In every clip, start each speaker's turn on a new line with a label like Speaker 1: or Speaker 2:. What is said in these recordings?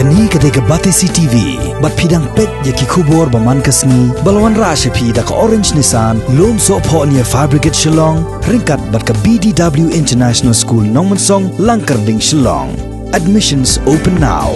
Speaker 1: Kani ketika Batesi TV, bat pidang pet yaki kubur baman kasni, balawan rasha pi da ka Orange Nissan, lom so po niya Fabricate Shillong, ringkat bat ka BDW International School Nongmansong, Langkarding Shillong. Admissions open now.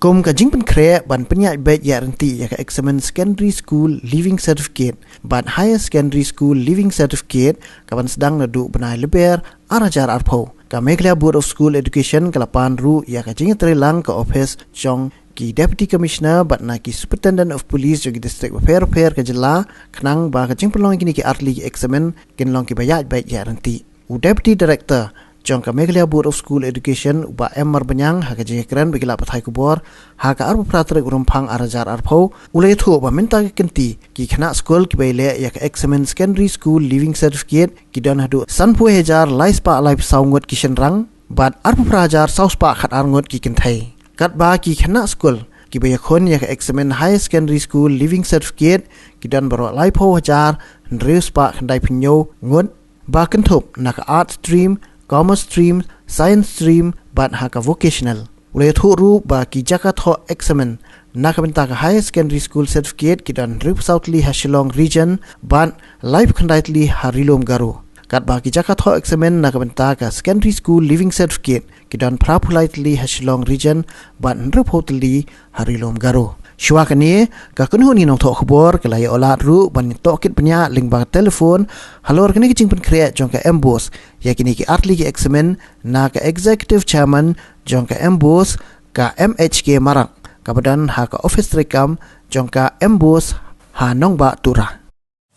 Speaker 2: Kum ka jingpen kre ban penyak bet ya renti ya ka examen secondary school living certificate ban higher secondary school living certificate ka ban sedang nadu benai leber arajar arpo ka Meghalaya Board of School Education kalapan ru ya ka jinga trelang ka office jong ki deputy commissioner bat na ki superintendent of police jogi district affair ka jela khnang ba ka jingpen long kini ki artli examen kin long ki bayat bet ya renti u deputy director Jongka Meghalaya Board of School Education uba Mar Banyang haka jengkeren bagi lapat hai kubor haka arbu praterik urumpang arajar arpau ulai thu ba minta ke kenti ki khana school ki baile ya ka examen secondary school living certificate ki don hadu sanpu hejar laispa life saungot ki shenrang bat arbu prajar sauspa khat arngot ki kenthai kat ba ki khana school ki baya khon ya ka examen high secondary school living certificate ki don baro laipo hajar nreuspa khandai pinyo ngot ba kenthop nak art stream commerce stream, science stream, bat haka vocational. Ulai thuru ba ki jakat ho examen nakabenta ka high secondary school certificate kidan Rip Southly Shillong region ban life khandaitli harilom garu. Kat ba ki jakat ho examen nakabenta ka secondary school living certificate kidan Prapulaitli Shillong region ban Rip Hotli harilom garu. Shwa kani ka kunhu ni nong thok khbor ka lai olat ru ban tokit pnya ling ba telefon halor kani ki jingpen kre jong ka embos ya kini ki artli ki examen na ka executive chairman jong ka embos ka MHK marak ka badan ha ka office rekam jong ka embos ha nong ba tura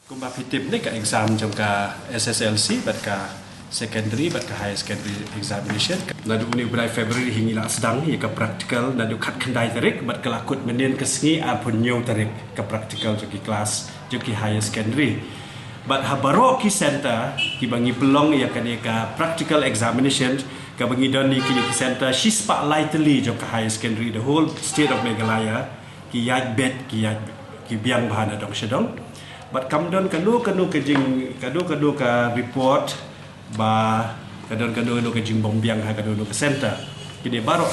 Speaker 3: kumba pitip ni ka exam jong ka SSLC bat ka secondary bat ka high secondary examination nadu uni bulan Februari hingga sedang ya ka practical nadu khat khandai tarik bat kelakut menen kesngi apun nyo tarik ka practical joki kelas joki high secondary bat habaro ki center ki bangi pelong ya ka practical examination ka bangi don ni ki center she spotlightly jok high secondary the whole state of Meghalaya ki yat bet ki biang bahana dong sedong bat kamdon kanu ke jing kadu ka report ba kadon ke jing bombiang ha kadon ke center kini baro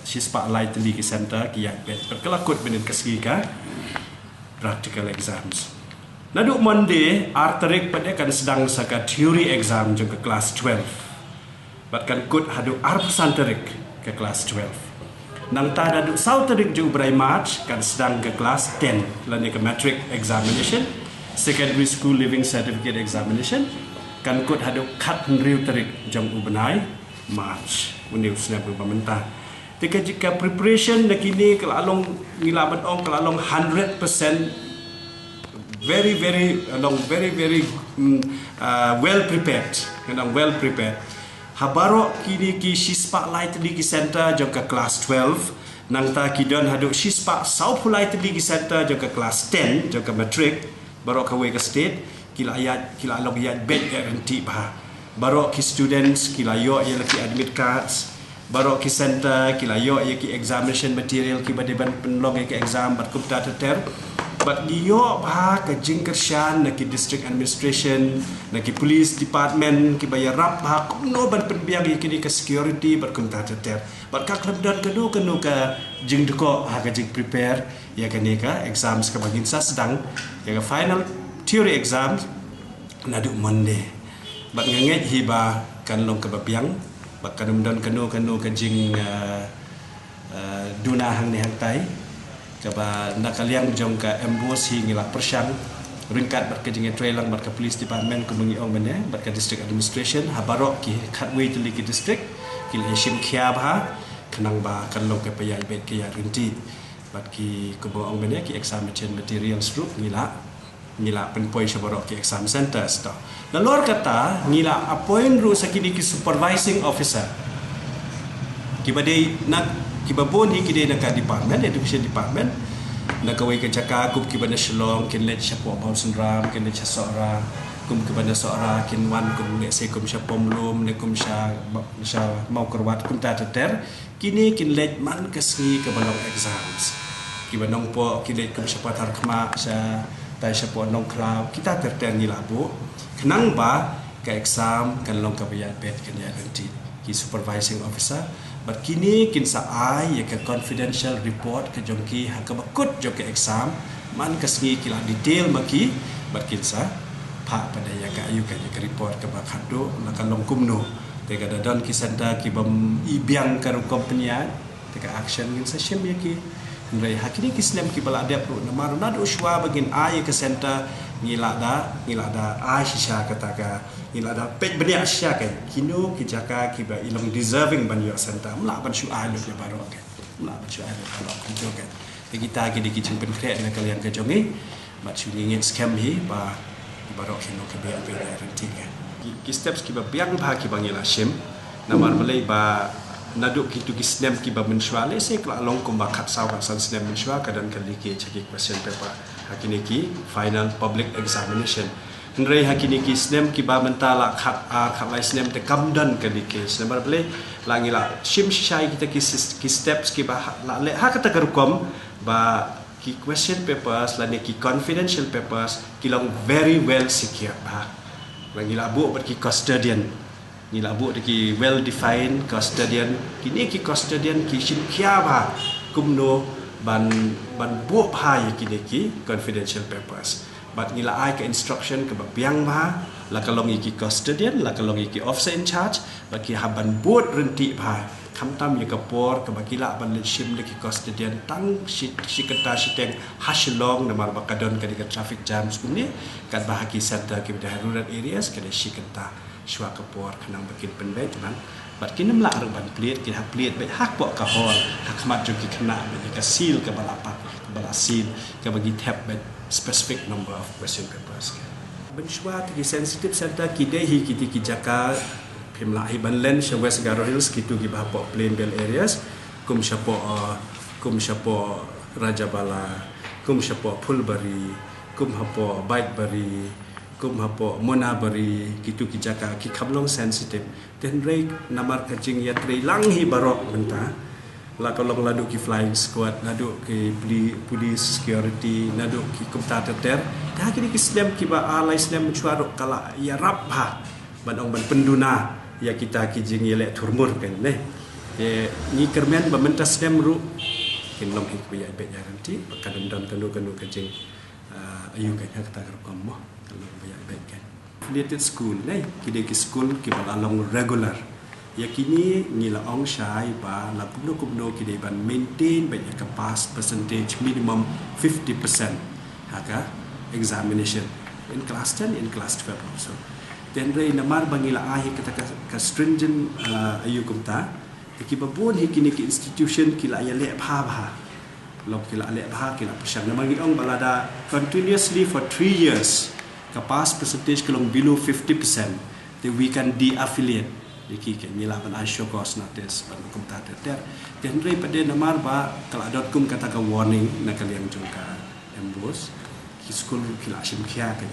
Speaker 3: she spotlightly ki center ki yat bet kelakut benen kesgi ka practical exams Nadu Monday, arterik pada kan sedang saka theory exam jong ke kelas 12. Batkan kut hadu arpusan terik ke kelas 12. Nang ta dadu sauterik jong berai March kan sedang ke kelas 10. Lani ke matric examination, secondary school living certificate examination. Kan kut hadu kat nriu terik jong ubenai March. Uniu sena berpamentah. Tika jika preparation nakini kelalong ngilaban ong kelalong 100% very well prepared habaro kini ki shispa light di center jong ka class 12 nang ta kidon hadu shispa south light di center jong ka class 10 jong ka matric baro ka we ka state kila log yat bet guarantee ba baro ki students kila yo ya laki admit cards baro ki center kila yo ya ki examination material ki badeban penlong ya ki exam bat kumta ter But giyo bah ke jingkershan na ki district administration na ki police department ki bayar rap bah kumno ban penbiang ki ke security bar kunta ter but ka klebdan kanu ka jing deko ha ka jing prepare ya kani ka exams ka bagin sa sedang ya ka final theory exams na du Monday but nganget hiba kan long ka babiang bat kanumdan kanu ka jing duna hang ni hang tai Kaba nakaliang jong ka embos hingga persyang ringkat bat ka jinge trailang bat ka police department kumungi ong mene bat ka district administration habarok ki khatway to ki district ki hishim khia ba kanang ba kanlong ka payai bet ki ya rinti bat ki kubo ong mene ki examination material group ngila penpoint sabarok ki exam center sto lalor kata ngila appoint ru sakini ki supervising officer ki badai nak kibabon hi kide nak department education department nak kawai ke cakap kup kibana Shillong kin let syapo bau sendram kin let sora kum kibana sora kin wan kum le se kum syapom lum ne kum sya mau kerwat kum ta ter kini kin let man kesngi ke balong exams kibanong po kin let kum syapo tar khma sya tai syapo nong klau kita ter ni labu kenang ba ke exam kan long ka bayat bet kan ya nanti ki supervising officer but kini kin sa ai ya ka confidential report ke jongki ha ka bakut jok ke exam man ka sngi kila detail maki but kin sa pha pada ya ka ayu ka report ka bakado la ka long kumno te ka dadan ki santa ki bam ibiang ka kompanya te ka action kin sa shim ya ki Nrai hakini kisnem ki bala dia pro namar nad uswa bagin ai ke center ngila da ai shisha kata ka ngila da pej benia shisha kan kino ki jaka ki ba ilong deserving ban yo center mla ban shu ai lu ya baro kan mla ban shu ai lu baro kan jo kan kita ki di kitchen pen kre na kalian ke jongi mat shu ngin scam hi ba baro kino ke be ranti kan ki steps ki ba biang ba ki bangila shim namar malai ba naduk kitu kisnem ki ba mensuale se kla long kum ba khat saw san snem mensua kadan kali ke cheki question paper hakini ki final public examination nrei hakini ki snem ki ba mentala khat lai snem te kamdan kali ke snem bale langila shim shai kita ki steps ki ba la le ha kata karukom ba ki question papers la ne ki confidential papers ki long very well secure ba langila bu ber ki custodian ni labu ki well defined custodian kini ki custodian ki shin kya ba kumno ban bu bha ki ki confidential papers but ni la ai ka instruction ke biang ba la kalong ki custodian la kalong ki officer in charge ba ki haban buat renti ba kham tam ye ka por ka ba ki la ban le shim le ki custodian tang shikata shiteng hashlong namar ba kadon ka di traffic jams kumni kan ba ki center ki da rural areas ka de shikata shwa kapor kanang bakin penbet man bat kinam la ban plate ki hak plate bet hak pok ka hol hak mat jo ki khana bet ka seal ka balapak bala seal ka bagi tab bet specific number of question papers ben shwa ki sensitive center ki de hi ki jaka phimla hi ban len sha west garo hills ki tu ki ba pok plain belt areas kum shapo rajabala kum shapo phulbari kum hapo baitbari kum hapo monabari kitu ki jaka ki khablong sensitive ten rei namar kajing ya trei lang hi barok menta la kolong ladu ki flying squad ladu ki police security ladu ki kumta ter ta ki snem ki ba alai snem chuarok kala ya rap ha ban ong ban penduna ya kita ki jing ya le turmur kan ne ni kermen ba menta snem ru kin long hi bi ya be garanti kadam dan kanu kajing ayu kan kata kom mo affiliated school kide ki school ki along regular yakini nila ong shai ba la kumno kide ban maintain ba ka pass percentage minimum 50% haka examination in class 10 in class 12 also then rei namar bangila ahi kata ka stringent ayu kumta ki babon hikini ki institution kila ya le bha lok kila le bha kila pasang namagi ong balada continuously for 3 years ka pass percentage kalong below 50% then we can de-affiliate diki ke nila ban show course na test ban kum ta ter then rei pade namar ba kala.com kata ka warning na kalian jungka embos ki school kila sim kya ka